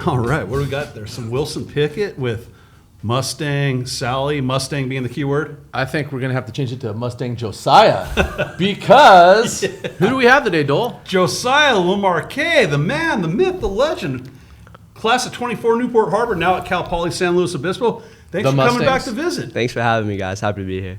All right, what do we got there? Some Wilson Pickett with Mustang Sally, Mustang being the key word. I think we're going to have to change it to Mustang Josiah because who do we have today, Dole? Josiah Lamarque, the man, the myth, the legend. Class of 24 Newport Harbor, now at Cal Poly San Luis Obispo. Thanks for coming back to visit. Thanks for having me, guys. Happy to be here.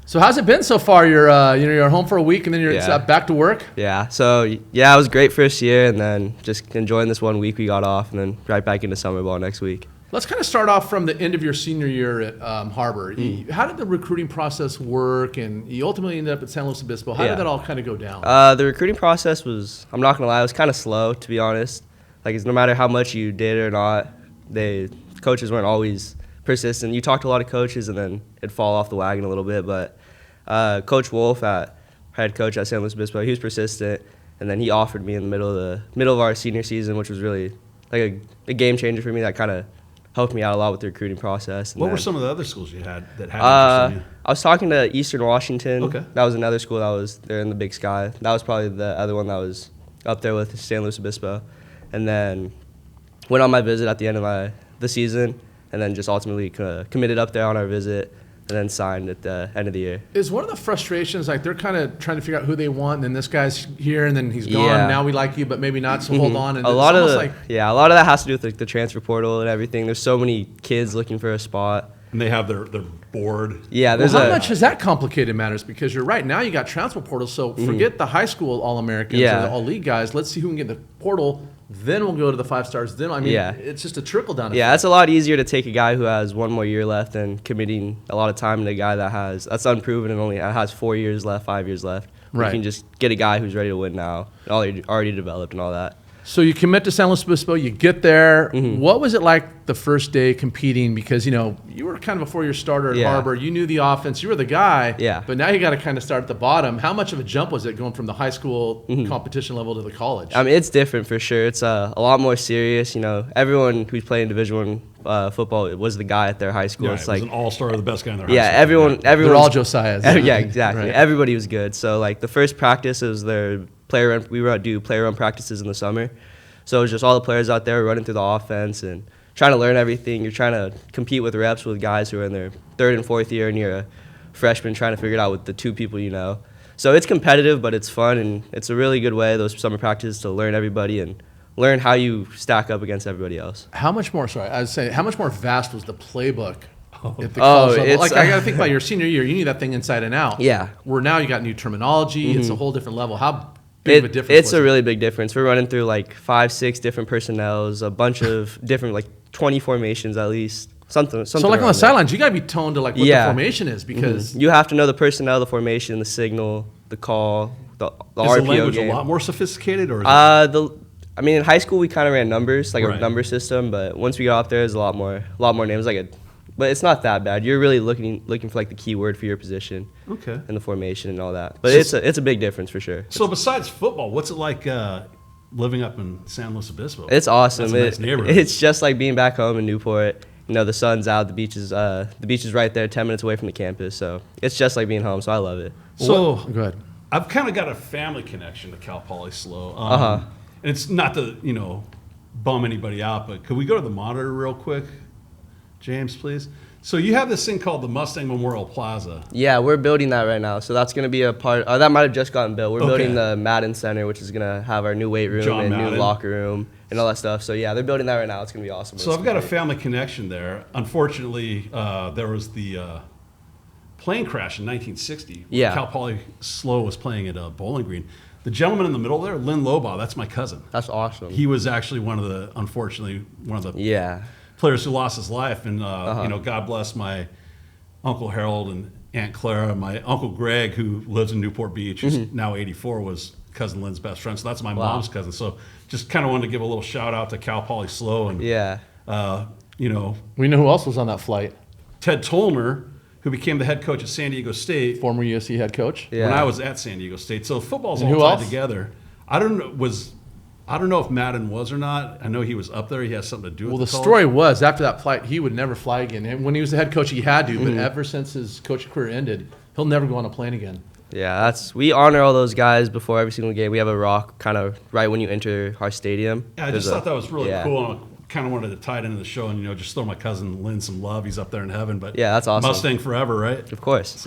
So how's it been so far? You're home for a week and then you're back to work? Yeah. So, it was great first year and then just enjoying this 1 week we got off and then right back into summer ball next week. Let's kind of start off from the end of your senior year at Harbor. How did the recruiting process work? And you ultimately ended up at San Luis Obispo. How did that all kind of go down? The recruiting process was, I'm not going to lie, it was kind of slow, to be honest. Like, no matter how much you did or not, coaches weren't always persistent. You talked to a lot of coaches and then it'd fall off the wagon a little bit. But Coach Wolf, head coach at San Luis Obispo, he was persistent. And then he offered me in the middle of our senior season, which was really like a game changer for me. That kind of helped me out a lot with the recruiting process. And what were some of the other schools you had that had interest in you? I was talking to Eastern Washington. Okay. That was another school that was there in the Big Sky. That was probably the other one that was up there with San Luis Obispo. And then went on my visit at the end of the season and then just ultimately committed up there on our visit and then signed at the end of the year. Is one of the frustrations, like they're kind of trying to figure out who they want and then this guy's here and then he's gone, now we like you but maybe not, so hold on. And a lot of that has to do with the transfer portal and everything. There's so many kids looking for a spot. And they have their board. Yeah, how much has that complicated matters? Because you're right, now you got transfer portals, so forget the high school All-Americans or the All-League guys. Let's see who can get the portal. Then we'll go to the 5 stars. Then it's just a trickle down. Yeah, it's a lot easier to take a guy who has 1 more year left than committing a lot of time to a guy that's unproven and only has 4 years left, 5 years left. Right. You can just get a guy who's ready to win now, already developed and all that. So you commit to San Luis Obispo, you get there. What was it like the first day competing? Because, you were kind of a 4-year starter at Harbor. You knew the offense. You were the guy. Yeah. But now you got to kind of start at the bottom. How much of a jump was it going from the high school competition level to the college? I mean, it's different for sure. It's a lot more serious. Everyone who's playing Division I football was the guy at their high school. Yeah, it's like an all-star, the best guy in their high school. Everyone. They're all Josiahs. Yeah, exactly. Right. Everybody was good. So, the first practice is their player run. We would do player run practices in the summer. So it was just all the players out there running through the offense and trying to learn everything. You're trying to compete with reps with guys who are in their 3rd and 4th year, and you're a freshman trying to figure it out with the 2 people you know. So it's competitive, but it's fun, and it's a really good way, those summer practices, to learn everybody and learn how you stack up against everybody else. How much more vast was the playbook at the college level? I got to think about your senior year. You knew that thing inside and out. Yeah. Where now you got new terminology. It's a whole different level. How big of a difference It's a really big difference. We're running through 5, 6 different personnels, a bunch of different 20 formations at least. Something. So on the sidelines, you got to be toned to what the formation is because you have to know the personnel, the formation, the signal, the call, the RPO game. Is the language a lot more sophisticated, or? In high school we kind of ran numbers, a number system, but once we got up there, there's a lot more names, but it's not that bad. You're really looking for the key word for your position, and the formation and all that. But it's a big difference for sure. So besides football, what's it like living up in San Luis Obispo? It's awesome. That's a nice neighborhood. It's just like being back home in Newport. The sun's out, the beach is right there, 10 minutes away from the campus. So it's just like being home. So I love it. So go ahead. I've kind of got a family connection to Cal Poly SLO. And it's not to bum anybody out, but could we go to the monitor real quick, James, please? So you have this thing called the Mustang Memorial Plaza. Yeah, we're building that right now. So that's going to be a part. That might have just gotten built. We're building the Madden Center, which is going to have our new weight room new locker room and all that stuff. So yeah, they're building that right now. It's going to be awesome. So I've got a family connection there. Unfortunately, there was the plane crash in 1960. Yeah. Cal Poly SLO was playing at Bowling Green. The gentleman in the middle there, Lynn Lobaugh, that's my cousin. That's awesome. He was actually one of the players who lost his life, and God bless my Uncle Harold and Aunt Clara. My Uncle Greg, who lives in Newport Beach, who's now 84, was cousin Lynn's best friend. So that's my mom's cousin. So just kind of wanted to give a little shout out to Cal Poly SLO, and we know who else was on that flight. Ted Tolner, who became the head coach at San Diego State, former USC head coach. When I was at San Diego State. So football's all tied together. I don't know if Madden was or not. I know he was up there. He has something to do with it. Well, the story was after that flight, he would never fly again. And when he was the head coach, he had to. But ever since his coaching career ended, he'll never go on a plane again. Yeah, we honor all those guys before every single game. We have a rock kind of right when you enter our stadium. Yeah, I just thought that was really cool. kind of wanted to tie it into the show and, just throw my cousin Lynn some love. He's up there in heaven. But Yeah, that's awesome. Mustang forever, right? Of course.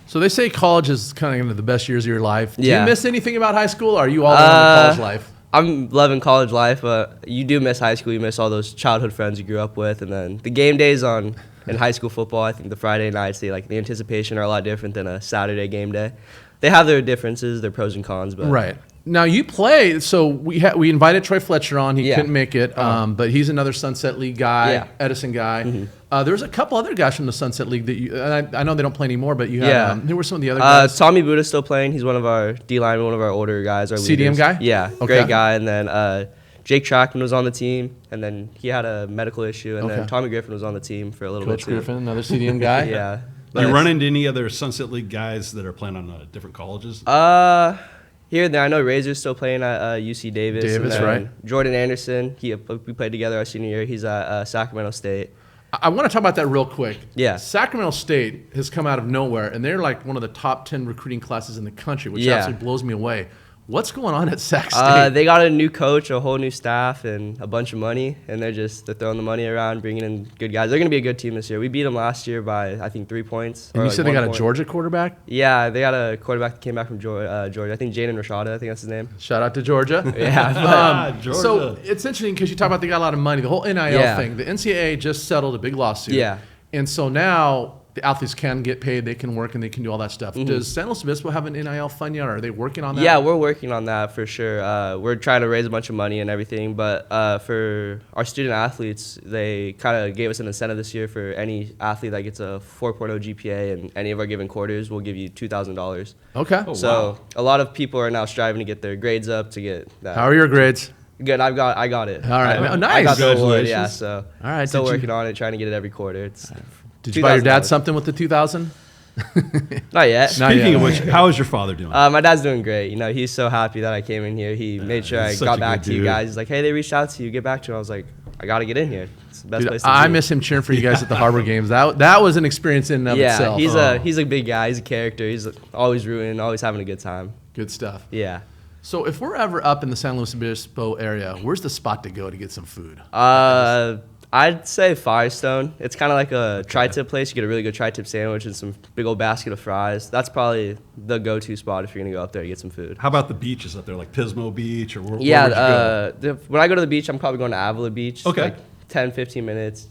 So they say college is kind of the best years of your life. Do Yeah. you miss anything about high school? Or are you all in on college life? I'm loving college life, but you do miss high school. You miss all those childhood friends you grew up with, and then the game days in high school football. I think the Friday nights, the anticipation are a lot different than a Saturday game day. They have their differences, their pros and cons, but Right. Now you play, so we invited Troy Fletcher on. He couldn't make it, but he's another Sunset League guy, Yeah. Edison guy. There's a couple other guys from the Sunset League that you. I know they don't play anymore, but you had. Yeah. Who were some of the other guys? Tommy Buddha's still playing. He's one of our D linemen, one of our older guys. Our CDM leaders. guy? Yeah, Okay. great guy. And then Jake Trackman was on the team, and then he had a medical issue, and then Tommy Griffin was on the team for a little Coach bit too. Griffin, another CDM guy. Yeah. You run into any other Sunset League guys that are playing on different colleges? Here and there, I know Razor's still playing at UC Davis. Davis, and then right. Jordan Anderson, we played together our senior year. He's at Sacramento State. I want to talk about that real quick. Yeah. Sacramento State has come out of nowhere, and they're like one of the top 10 recruiting classes in the country, which Yeah. absolutely blows me away. What's going on at Sac State? They got a new coach, a whole new staff, and a bunch of money, and they're throwing the money around, bringing in good guys. They're going to be a good team this year. We beat them last year by, I think, 3 points. And or you like said they 1 got a point. Georgia quarterback? Yeah, they got a quarterback that came back from Georgia. I think Jaden Rashada, I think that's his name. Shout out to Georgia. Yeah. Georgia. So it's interesting because you talk about they got a lot of money. The whole NIL Yeah. thing. The NCAA just settled a big lawsuit. Yeah. And so now the athletes can get paid, they can work, and they can do all that stuff. Does San Luis Obispo have an NIL fund yet? Or are they working on that? Yeah, we're working on that for sure. We're trying to raise a bunch of money and everything, but for our student athletes, they kind of gave us an incentive this year for any athlete that gets a 4.0 GPA in any of our given quarters, we'll give you $2,000. Okay. So a lot of people are now striving to get their grades up to get that. How are your grades? Good, I got it. All right. I Nice. got the award, Congratulations. yeah, so All right, still did you- working on it, trying to get it every quarter. Did you buy your dad $2,000. something with the 2,000? Not yet. Not Speaking yet. of which, how is your father doing? My dad's doing great. He's so happy that I came in here. He made sure I he's such got a back good to you dude. guys. He's like, hey, they reached out to you. Get back to him. I was like, I got to get in here. It's the best Dude, place to I be. miss him cheering for you guys at the Harbor games. That was an experience in and of Yeah, itself. he's a big guy. He's a character. He's always rooting, always having a good time. Good stuff. Yeah. So if we're ever up in the San Luis Obispo area, where's the spot to go to get some food? I'd say Firestone. It's kind of like a tri-tip place. You get a really good tri-tip sandwich and some big old basket of fries. That's probably the go-to spot if you're going to go up there to get some food. How about the beaches up there, like Pismo Beach? Or where would you go? When I go to the beach, I'm probably going to Avila Beach. Okay. Like 10, 15 minutes.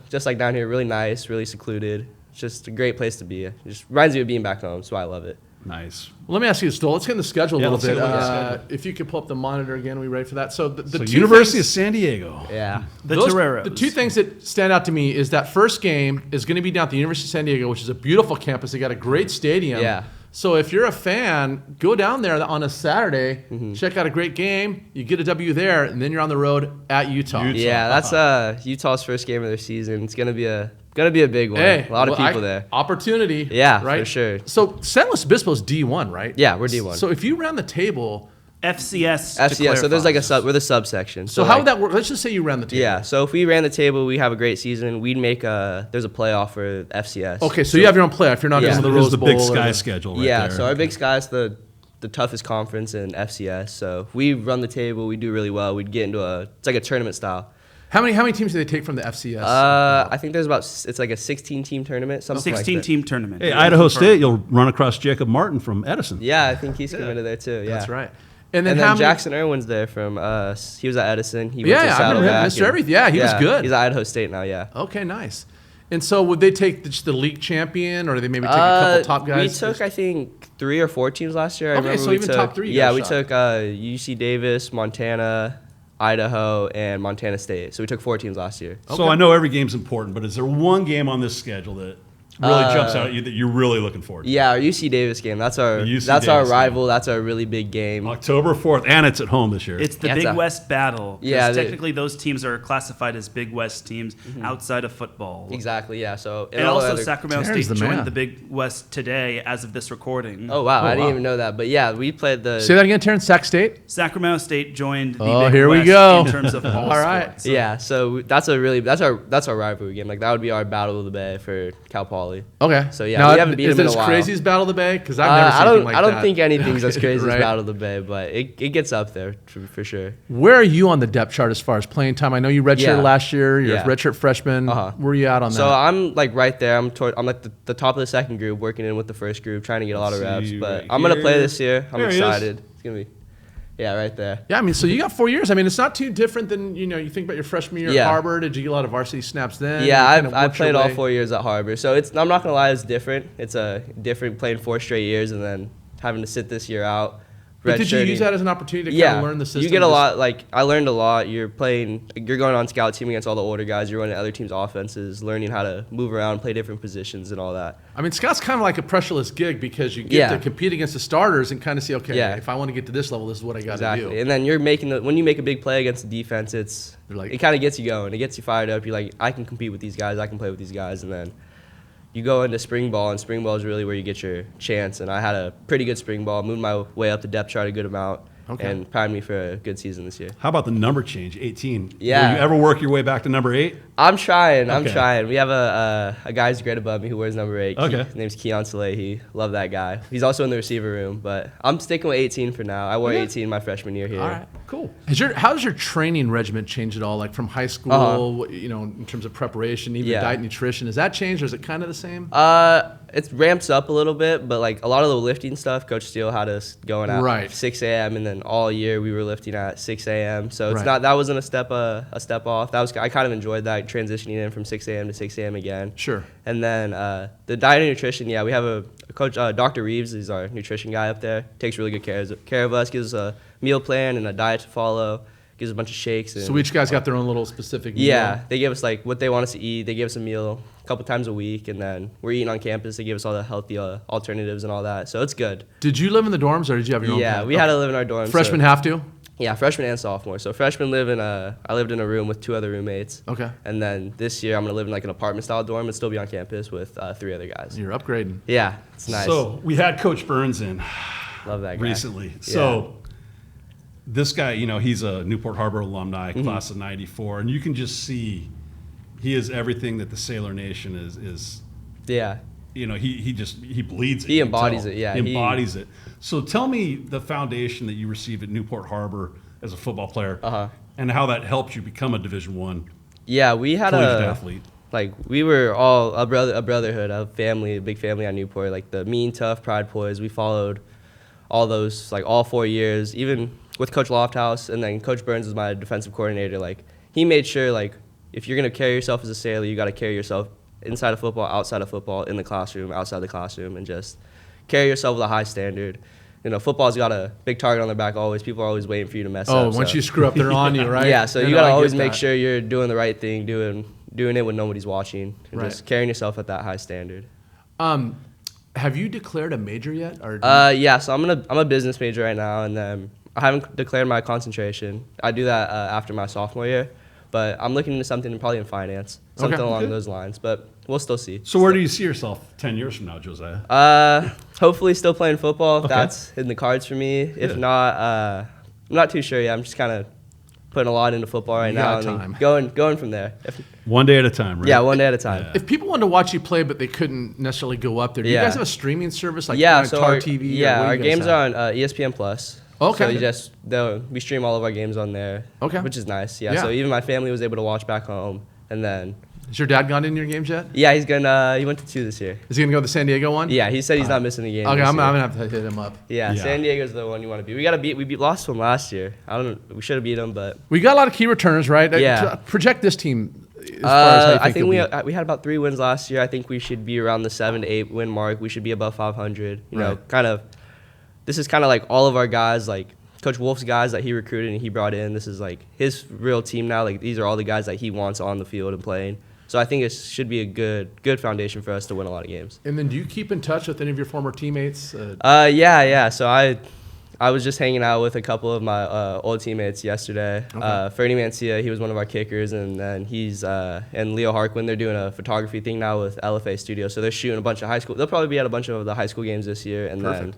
Just like down here, really nice, really secluded. It's just a great place to be. It just reminds me of being back home, so I love it. Nice. Well, let me ask you this, Stoll. Let's get in the schedule a little let's bit. take a look at the schedule. If you could pull up the monitor again, are we ready for that? So the So two University things, of San Diego. Yeah. The Toreros. The two things that stand out to me is that first game is going to be down at the University of San Diego, which is a beautiful campus. They got a great stadium. Yeah. So if you're a fan, go down there on a Saturday, check out a great game. You get a W there, and then you're on the road at Utah. Yeah, that's Utah's first game of their season. It's gonna be a big one. Hey, a lot of well, people there. Opportunity. Yeah, right? for sure. So San Luis Obispo's D1, right? Yeah, we're D1. So if you ran the table, FCS. to FCS. So there's like a clarify. we're the subsection. so how would that work? Let's just say you ran the table. Yeah. So if we ran the table, we have a great season. We'd make there's a playoff for FCS. Okay, so you have your own playoff. You're not Yeah. going to the There's Rose the Bowl. Big or Sky the- schedule right Yeah. there. So our Big Sky's the toughest conference in FCS. So if we run the table, we do really well. We'd get into it's like a tournament style. How many teams do they take from the FCS? I think there's it's like a 16-team tournament, something like that. 16-team tournament. Hey, Idaho State, you'll run across Jacob Martin from Edison. Yeah, I think he's committed there too. Yeah. That's right. And how then many- Jackson Irwin's there from he was at Edison. He went to Yeah, I remember him, Saddleback Mr. and- Everything. Yeah, he was good. He's at Idaho State now. Yeah. Okay, nice. And so would they take just the league champion, or do they maybe take a couple top guys? We took, I think, 3 or 4 teams last year. I Okay, remember so we even took, top 3 you Yeah, got we a shot. took UC Davis, Montana, Idaho, and Montana State. So we took 4 teams last year. So I know every game's important, but is there one game on this schedule that really jumps out at you that you're really looking forward to? Yeah, our UC Davis game. That's our The UC our Davis rival. That's our really big game. October 4th, and it's at home this year. It's the Yeah, Big it's a- West battle. 'Cause Yeah, technically those teams are classified as Big West teams outside of football. Exactly. Yeah. So And all the also other- Sacramento There's State the man. joined the Big West today as of this recording. Oh wow, I wow. didn't even know that. But yeah, we played the. Say that again, Terrence. Sac State. Sacramento State joined the Oh, Big here we West go. in terms of all right. sports. Yeah, so that's our rivalry game. Like that would be our battle of the Bay for Cal Poly. Poly. Okay. So yeah, now, we haven't beat is them it in a as while. crazy as Battle of the Bay? Because I've never seen anything like that. I don't think anything's as crazy Right. as Battle of the Bay, but it gets up there for sure. Where are you on the depth chart as far as playing time? I know you redshirted Yeah. last year. You're Yeah. a redshirt freshman. Where are you at on So that? I'm like right there. I'm like the top of the second group, working in with the first group, trying to get a lot of Let's reps. see But right I'm gonna play here. this year. I'm There he is. excited. It's gonna be, yeah, right there. Yeah, I mean, so you got 4 years. I mean, it's not too different than, you think about your freshman year at Yeah. Harbor. Did you get a lot of varsity snaps then? Yeah, You kinda I worked your played all way- 4 years at Harbor, so I'm not gonna lie, it's different. It's a different playing 4 straight years and then having to sit this year out. But did you redshirting. use that as an opportunity to Yeah, kind of learn the system? you get a Just- lot. Like I learned a lot. You're going on scout team against all the older guys. You're running other teams' offenses, learning how to move around, play different positions, and all that. I mean, scout's kind of like a pressureless gig because you get Yeah. to compete against the starters and kind of see, okay, Yeah. if I want to get to this level, this is what I got to Exactly. do. And then when you make a big play against the defense, You're like- it kind of gets you going. It gets you fired up. You're like, I can compete with these guys. I can play with these guys. And then you go into spring ball, and spring ball is really where you get your chance. And I had a pretty good spring ball, moved my way up the depth chart a good amount, Okay. and primed me for a good season this year. How about the number change, 18? Yeah. Will you ever work your way back to number 8? I'm trying. I'm Okay. trying. We have a guy who's great above me who wears number 8. Okay. His name's Keon Salehi. Love that guy. He's also in the receiver room, but I'm sticking with 18 for now. I wore Okay. 18 my freshman year here. All right, cool. How does your training regimen change at all? Like from high school, in terms of preparation, even Yeah. diet, nutrition. Has that changed, or is it kind of the same? It ramps up a little bit, but like a lot of the lifting stuff, Coach Steele had us going at Right. 6 a.m. and then all year we were lifting at 6 a.m. So it's Right. not that wasn't a step off. I kind of enjoyed that transitioning in from 6 a.m. to 6 a.m. again. Sure. And then the diet and nutrition, yeah, we have a coach, Dr. Reeves, is our nutrition guy up there. Takes really good care of us, gives us a meal plan and a diet to follow, gives us a bunch of shakes. And, So each guy's got their own little specific meal. yeah, they give us like what they want us to eat. They give us a meal a couple times a week, and then we're eating on campus. They give us all the healthy alternatives and all that. So it's good. Did you live in the dorms, or did you have your own? Yeah, pad? we had to live in our dorms. Freshmen so, have to. yeah, freshmen and sophomore. So freshmen I lived in a room with 2 other roommates. Okay. And then this year I'm gonna live in like an apartment style dorm and still be on campus with 3 other guys. You're upgrading. Yeah, it's nice. So we had Coach Burns in Love that guy. recently. So this guy, he's a Newport Harbor alumni, Mm-hmm. class of 94, and you can just see he is everything that the Sailor Nation is. Yeah. He bleeds it. He you can embodies tell. it, yeah, He he- embodies it. So tell me the foundation that you received at Newport Harbor as a football player, and how that helped you become a Division I Yeah, we had collegiate athlete. like we were all a brotherhood, a family, a big family at Newport. Like the mean, tough, pride poise. We followed all those like all 4 years, even with Coach Lofthouse, and then Coach Burns was my defensive coordinator. Like he made sure like if you're gonna carry yourself as a Sailor, you got to carry yourself inside of football, outside of football, in the classroom, outside the classroom, and just carry yourself with a high standard. Football's got a big target on their back always. People are always waiting for you to mess up. Oh, once so. you screw up, they're on you, right? Yeah, so you I gotta get always make that. sure you're doing the right thing, doing it when nobody's watching, and Right. just carrying yourself at that high standard. Have you declared a major yet? Or Yeah, so I'm a business major right now, and then I haven't declared my concentration. I do that after my sophomore year, but I'm looking into something probably in finance, something along Okay. those lines. But we'll still see. So where do you see yourself 10 years from now, Josiah? Hopefully still playing football if Okay. that's in the cards for me. If Yeah. not, I'm not too sure yet. I'm just kind of putting a lot into football right You now got and time. then going from there. One day at a time, right? Yeah, one day at a time. Yeah. If people wanted to watch you play, but they couldn't necessarily go up there, do you Yeah. guys have a streaming service like So Tar our, TV? or yeah, what do our you guys games have? are on ESPN Plus. Okay. So we stream all of our games on there. Okay. Which is nice. Yeah. Yeah. So even my family was able to watch back home, and then Has your dad gone in your games yet? yeah, he went to 2 this year. Is he gonna go to the San Diego one? Yeah, he said he's not missing a game. Okay, this I'm year. gonna have to hit him up. Yeah, Yeah. San Diego's the one you want to beat. We lost to him last year. I don't know. We should have beat them, but We got a lot of key returners, right? Yeah. Project this team as far as how you think I think it'll be. we had about 3 wins last year. I think we should be around the 7 to 8 win mark. We should be above 500. Right. This is kind of like all of our guys, like Coach Wolf's guys that he recruited and he brought in. This is like his real team now. Like these are all the guys that he wants on the field and playing. So I think it should be a good foundation for us to win a lot of games. And then do you keep in touch with any of your former teammates? Yeah. So I was just hanging out with a couple of my old teammates yesterday. Okay. Fernie Mancia, he was one of our kickers, and then he's and Leo Harquin. They're doing a photography thing now with LFA Studio, so they're shooting a bunch of high school. They'll probably be at a bunch of the high school games this year, and Perfect. then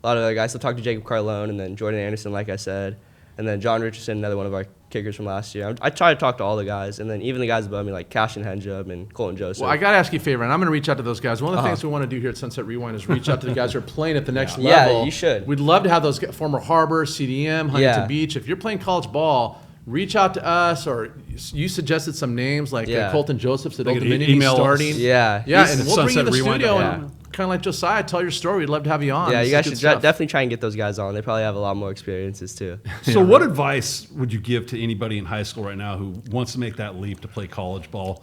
a lot of other guys. So talk to Jacob Carlone, and then Jordan Anderson, like I said, And then John Richardson, another one of our kickers from last year. I try to talk to all the guys, and then even the guys above me, like Cashin Henjob and Colton Joseph. Well, I got to ask you a favor, and I'm going to reach out to those guys. One of the things we want to do here at Sunset Rewind is reach out to the guys who are playing at the next level. Yeah, you should. We'd love to have those former Harbor, CDM, Huntington Beach. If you're playing college ball, reach out to us, or you suggested some names like Colton Joseph's at Old Dominion. He's starting. Yeah, and we'll bring you in the Rewind. studio and kind of like Josiah, tell your story. We'd love to have you on. Yeah, This you guys is should good stuff. definitely try and get those guys on. They probably have a lot more experiences too. So what advice would you give to anybody in high school right now who wants to make that leap to play college ball?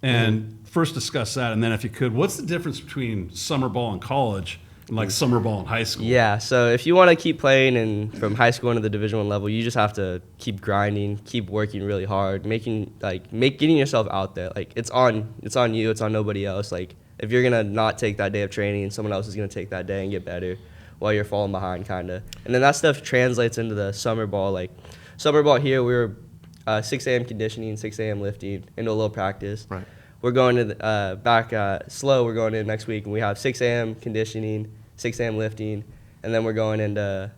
And first discuss that, and then if you could, what's the difference between summer ball in college and like summer ball in high school? Yeah, so if you want to keep playing and from high school into the Division I level, you just have to keep grinding, keep working really hard, getting yourself out there. Like it's on you, it's on nobody else. Like if you're gonna not take that day of training, someone else is gonna take that day and get better while you're falling behind, kind of. And then that stuff translates into the summer ball. Like summer ball here, we were 6 a.m. conditioning, 6 a.m. lifting, into a little practice. Right. We're going to back slow. We're going in next week, and we have 6 a.m. conditioning, 6 a.m. lifting, and then we're going into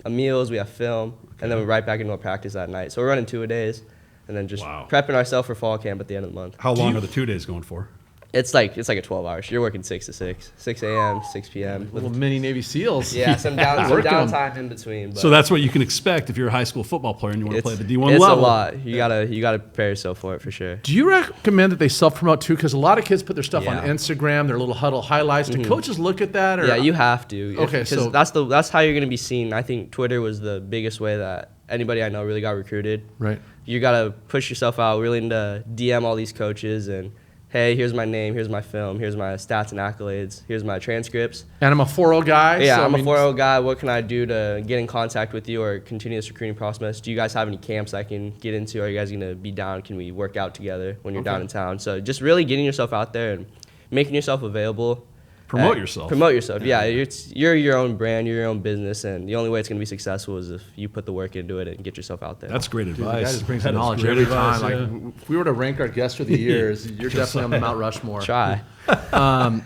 meals. We have film, and then we're right back into a practice that night. So we're running 2-a-days, and then just prepping ourselves for fall camp at the end of the month. How long are the 2 days going for? It's like a 12 hours. You're working 6 to 6, 6 a.m., 6 p.m. Little mini Navy SEAls. Yeah, some downtime in between. But So that's what you can expect if you're a high school football player and you want to play at the D1 it's level. a lot. You gotta prepare yourself for it for sure. Do you recommend that they self-promote too? Because a lot of kids put their stuff on Yeah. Instagram, their little huddle highlights. Do coaches look at that? Or? Yeah, you have to. Okay, because so that's how you're gonna be seen. I think Twitter was the biggest way that anybody I know really got recruited. Right. You gotta push yourself out, really into DM all these coaches and, hey, here's my name, here's my film, here's my stats and accolades, here's my transcripts. And I'm a 4.0 guy. Yeah, so I'm a 4.0 guy. What can I do to get in contact with you or continue this recruiting process? Do you guys have any camps I can get into? Are you guys going to be down? Can we work out together when you're down in town? So just really getting yourself out there and making yourself available. Promote yourself. Promote yourself. Yeah, you're your own brand, you're your own business, and the only way it's going to be successful is if you put the work into it and get yourself out there. That's great Dude, the advice. guy just brings That the is knowledge great every advice, time. yeah. Like, if we were to rank our guests for the years, you're definitely on the Mount Rushmore. Try. Well,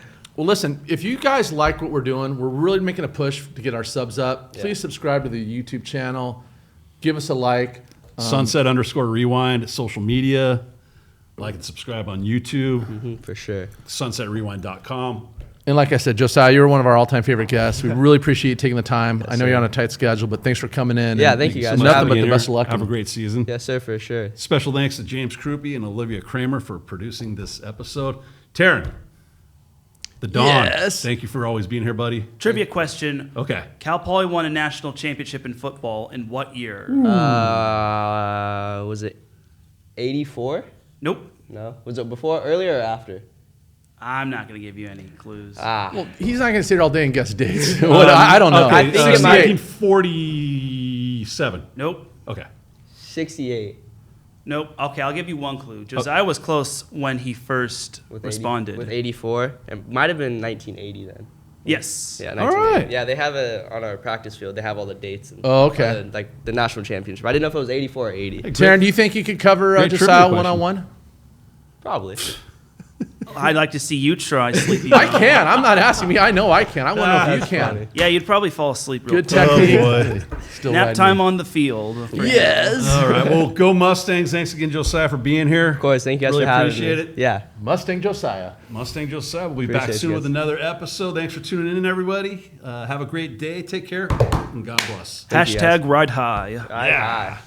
listen, if you guys like what we're doing, we're really making a push to get our subs up. Please subscribe to the YouTube channel. Give us a like. Sunset_rewind, social media. Like and subscribe on YouTube. For sure. SunsetRewind.com. And like I said, Josiah, you're one of our all-time favorite guests. We really appreciate you taking the time. I know you're on a tight schedule, but thanks for coming in. Yeah, And thank you guys for Nothing having but me the Here. best of luck. Have a great season. Yes, sir, for sure. Special thanks to James Krupe and Olivia Kramer for producing this episode. Taryn, the Dawn. Yes. Thank you for always being here, buddy. Trivia question. Okay. Cal Poly won a national championship in football in what year? Was it 84? Nope. No. Was it before, earlier, or after? I'm not going to give you any clues. Well, he's not going to sit here all day and guess dates. I don't know. Okay, I think it might- 1947. Nope. Okay. 68. Nope. Okay, I'll give you one clue. Josiah was close when he first With responded. with 84. It might have been 1980 then. Yes. Yeah, All 1980. right. Yeah, they have it on our practice field. They have all the dates. And Oh, okay. like the national championship. I didn't know if it was 84 or 80. Taryn, do you think you could cover Great trivia Josiah question. one-on-one? Probably. I'd like to see you try Sleepy I John. can. I'm not asking me. I know I can. I want to know if you can. funny. Yeah, you'd probably fall asleep real Good quick. technique. boy. Still Nap riding time me. on the field. Yes. All right. Well, go Mustangs. Thanks again, Josiah, for being here. Of course, thank you guys Really for having appreciate me. it. Yeah. Mustang Josiah. Mustang Josiah. We'll be back Appreciate soon you with guys. another episode. Thanks for tuning in, everybody. Have a great day. Take care, and God bless. Thank you, guys. Hashtag ride high. Aye.